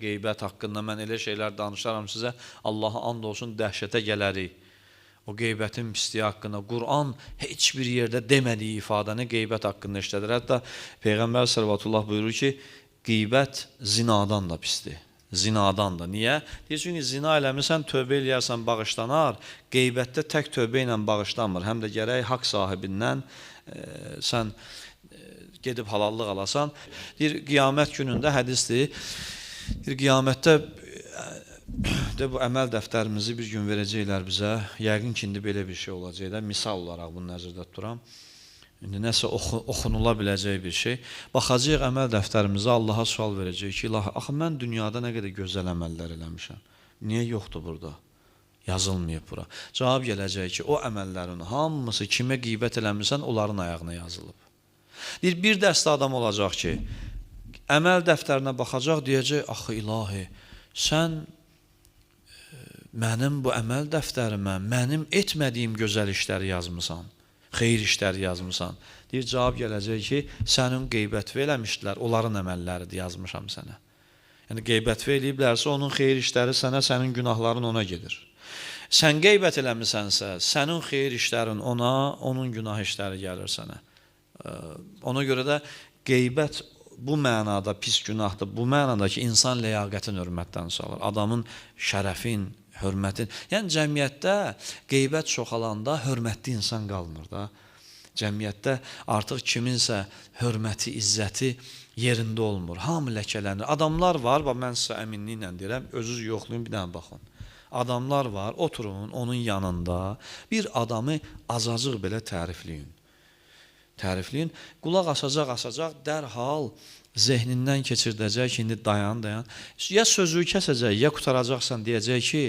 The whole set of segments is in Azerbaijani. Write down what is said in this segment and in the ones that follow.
Qeybət haqqında mən elə şeylər danışaram sizə, Allaha and olsun dəhşətə gələrik. O qeybətin pisliyi haqqında Quran heç bir yerdə demədiyi ifadəni qeybət haqqında işlədir. Hətta Peyğəmbər sallallahu buyurur ki, qeybət zinadan da pisdir. Zinadan da. Niyə? Deyir, çünki zina eləmirsən, tövbə eləyərsən, bağışlanar. Qeybətdə tək tövbə ilə bağışlanmır. Həm də gərək haqq sahibindən sən gedib halallıq alasan. Deyir, qiyamət günündə hədisdir. Deyir, qiyamətdə bu əməl dəftərimizi bir gün verəcəklər bizə. Yəqin ki, indi belə bir şey olacaq da. Misal olaraq bunu nəzərdə tuturam. İndi nəsə oxunula biləcək bir şey. Baxacaq əməl dəftərimizə, Allaha sual verəcək ki, ilahi, axı mən dünyada nə qədər gözəl əməllər eləmişəm. Niyə yoxdur burada? Yazılmayıb bura. Cavab gələcək ki, o əməllərin hamısı kimə qeybət eləmirsən, onların ayağına yazılıb. Deyir, bir dəstə adam olacaq ki, əməl dəftərinə baxacaq, deyəcək, axı ilahi, sən mənim bu əməl dəftərimə mənim etmədiyim gözəl işləri yazmısan, xeyir işləri yazmısan. Deyir, cavab gələcək ki, sənin qeybət eləmişdilər, onların əməlləridir, yazmışam sənə. Yəni, qeybət eləyiblərsə, onun xeyir işləri sənə, sənin günahların ona gedir. Sən qeybət eləmisənsə, sənin xeyir işlərin ona, onun günah işləri gəlir sənə. Ona görə də qeybət bu mənada pis günahdır, bu mənada ki, insan ləyaqətin hörmətdən salır, adamın şərəfin, hörmətin. Yəni, cəmiyyətdə qeybət çoxalanda hörmətli insan qalmır da. Cəmiyyətdə artıq kiminsə hörməti, izzəti yerində olmur, hamı ləkələnir. Adamlar var, mən sizə əminliklə deyirəm, özünüz yoxlayın, bir dənə baxın. Adamlar var, oturun onun yanında, bir adamı azacıq belə tərifləyin. Qulaq asacaq, dərhal zehnindən keçirdəcək ki, indi dayan. Ya sözü kəsəcək, ya qutaracaqsan, deyəcək ki,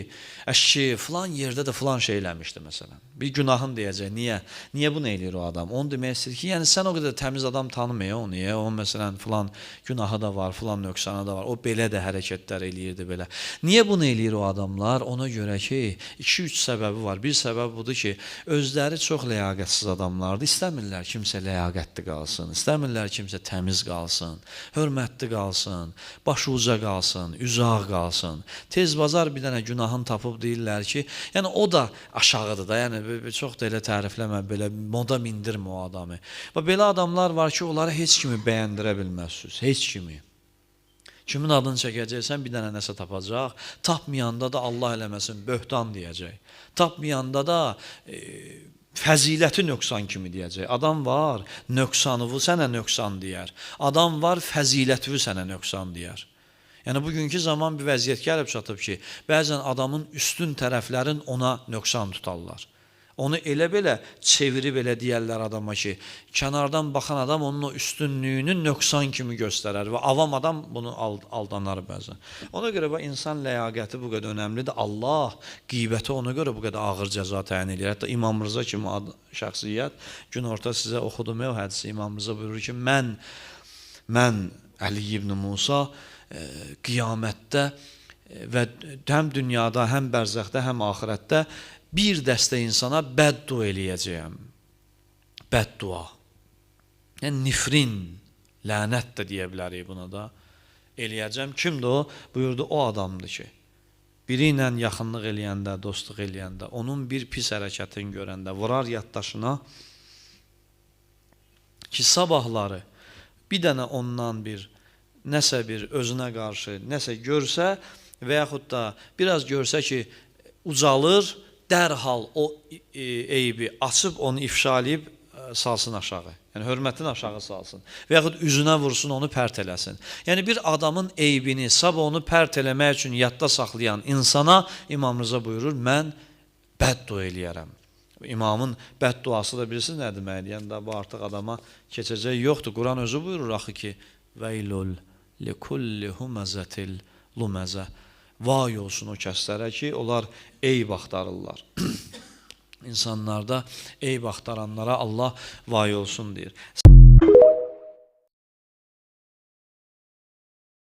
əşki, filan yerdə də filan şey eləmişdi, məsələn. Bir günahın deyəcək, niyə bunu eləyir o adam? Onu demək istəyir ki, yəni sən o qədər təmiz adam tanımaya onu, onun məsələn, filan günahı da var, filan nöqsanı da var, o belə də hərəkətlər eləyirdi belə. Niyə bunu eləyir o adamlar? Ona görə ki, 2-3 səbəbi var. Bir səbəb budur ki, özləri çox ləyaqətsiz adamlardır, istəmirlər kimsə ləyaqətli qalsın, istəmirlər kimsə təmiz qalsın, hörmətli qalsın, başı uca qalsın, üzaq qalsın. Tez bazar bir dənə günahın tapıb deyirlər ki, yəni o da aşağıdır da, yəni çox da elə tərifləmə, belə moda mindirmə o adamı. Və belə adamlar var ki, onları heç kimi bəyəndirə bilməzsiniz, heç kimi. Kimin adını çəkəcəksən, bir dənə nəsə tapacaq, tapmayanda da Allah eləməsin, böhtan deyəcək. Tapmayanda da fəziləti nöqsan kimi deyəcək. Adam var, nöqsanıvı sənə nöqsan deyər. Adam var, fəzilətivi sənə nöqsan deyər. Yəni, bugünkü zaman bir vəziyyət gəlib çatıb ki, bəzən adamın üstün tərəflərin ona nöqsan tutarlar. Onu elə-belə çevirib elə deyərlər adama ki, kənardan baxan adam onun o üstünlüyünü nöqsan kimi göstərər və avam adam bunu aldanar bəzən. Ona görə insan ləyaqəti bu qədər önəmlidir. Allah qeybəti ona görə bu qədər ağır cəza təyin edir. Hətta İmam Rıza kimi şəxsiyyət, gün orta sizə oxudum o hədisi, İmam Rıza buyurur ki, mən Əli ibn Musa qiyamətdə və həm dünyada, həm bərzəxdə, həm axirətdə bir dəstə insana bəddua eləyəcəyəm. Bəddua. Yəni, nifrin, lənət də deyə bilərik buna da. Eləyəcəm. Kimdir o? Buyurdu, o adamdır ki, biri ilə yaxınlıq eləyəndə, dostluq eləyəndə, onun bir pis hərəkətini görəndə, vurar yaddaşına ki, sabahları bir dənə ondan nəsə bir özünə qarşı nəsə görsə və yaxud da biraz görsə ki, ucalır, dərhal o eybi açıb, onu ifşalayıb salsın aşağı. Yəni, hörmətini aşağı salsın. Və yaxud üzünə vursun, onu pərt eləsin. Yəni, bir adamın eybini, sabah onu pərt eləmək üçün yadda saxlayan insana İmam Rıza buyurur, mən bəddua eləyərəm. İmamın bədduası da bilirsiniz nə deməkdir? Yəni, bu artıq adama keçəcək yoxdur. Quran özü buyurur, axı ki, Veylul li kulli huməzətil luməzə. Vay olsun o kəslərə ki, onlar eyb axtarırlar. İnsanlarda eyb axtaranlara Allah vay olsun deyir.